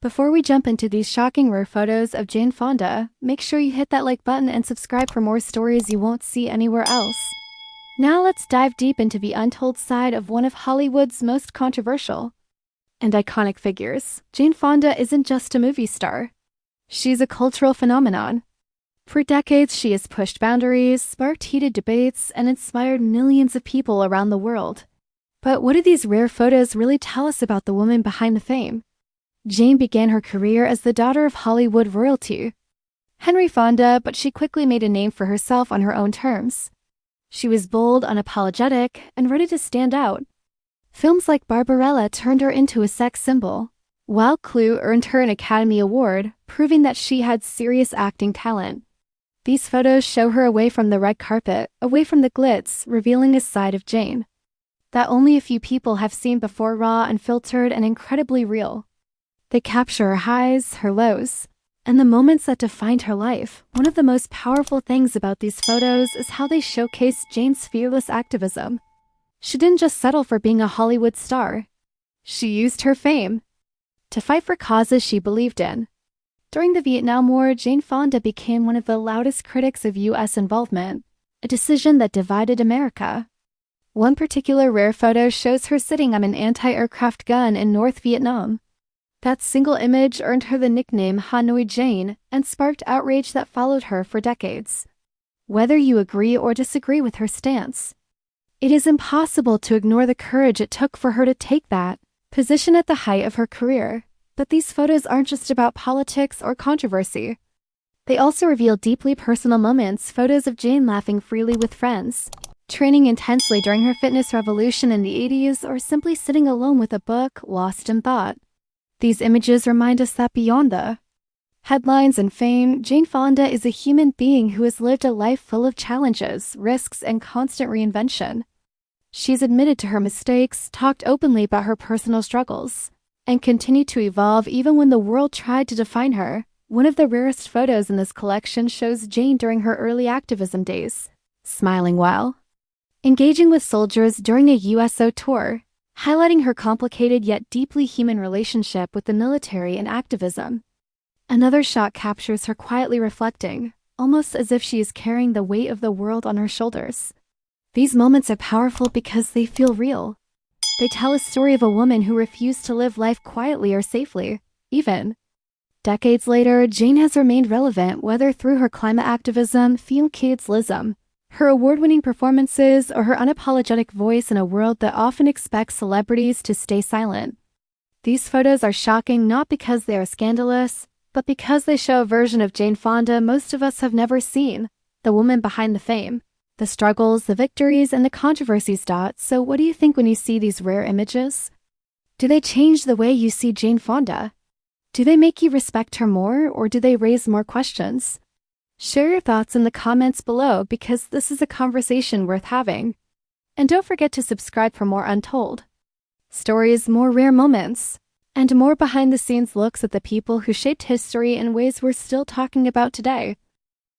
Before we jump into these shocking rare photos of Jane Fonda, make sure you hit that like button and subscribe for more stories you won't see anywhere else. Now let's dive deep into the untold side of one of Hollywood's most controversial and iconic figures. Jane Fonda isn't just a movie star. She's a cultural phenomenon. For decades, she has pushed boundaries, sparked heated debates, and inspired millions of people around the world. But what do these rare photos really tell us about the woman behind the fame? Jane began her career as the daughter of Hollywood royalty, Henry Fonda, but she quickly made a name for herself on her own terms. She was bold, unapologetic, and ready to stand out. Films like Barbarella turned her into a sex symbol, while Clue earned her an Academy Award, proving that she had serious acting talent. These photos show her away from the red carpet, away from the glitz, revealing a side of Jane that only a few people have seen before, raw, unfiltered, and incredibly real. They capture her highs, her lows, and the moments that defined her life. One of the most powerful things about these photos is how they showcase Jane's fearless activism. She didn't just settle for being a Hollywood star. She used her fame to fight for causes she believed in. During the Vietnam War, Jane Fonda became one of the loudest critics of U.S. involvement, a decision that divided America. One particular rare photo shows her sitting on an anti-aircraft gun in North Vietnam. That single image earned her the nickname Hanoi Jane and sparked outrage that followed her for decades. Whether you agree or disagree with her stance, it is impossible to ignore the courage it took for her to take that position at the height of her career. But these photos aren't just about politics or controversy. They also reveal deeply personal moments, photos of Jane laughing freely with friends, training intensely during her fitness revolution in the 80s, or simply sitting alone with a book, lost in thought. These images remind us that beyond the headlines and fame, Jane Fonda is a human being who has lived a life full of challenges, risks, and constant reinvention. She's admitted to her mistakes, talked openly about her personal struggles, and continued to evolve even when the world tried to define her. One of the rarest photos in this collection shows Jane during her early activism days, smiling while engaging with soldiers during a USO tour, highlighting her complicated yet deeply human relationship with the military and activism. Another shot captures her quietly reflecting, almost as if she is carrying the weight of the world on her shoulders. These moments are powerful because they feel real. They tell a story of a woman who refused to live life quietly or safely. Even decades later, Jane has remained relevant, whether through her climate activism, femme-kidsism, her award-winning performances, or her unapologetic voice in a world that often expects celebrities to stay silent. These photos are shocking not because they are scandalous, but because they show a version of Jane Fonda most of us have never seen, the woman behind the fame, the struggles, the victories, and the controversies. So what do you think when you see these rare images? Do they change the way you see Jane Fonda? Do they make you respect her more, or do they raise more questions? Share your thoughts in the comments below, because this is a conversation worth having. And don't forget to subscribe for more untold stories, more rare moments, and more behind-the-scenes looks at the people who shaped history in ways we're still talking about today.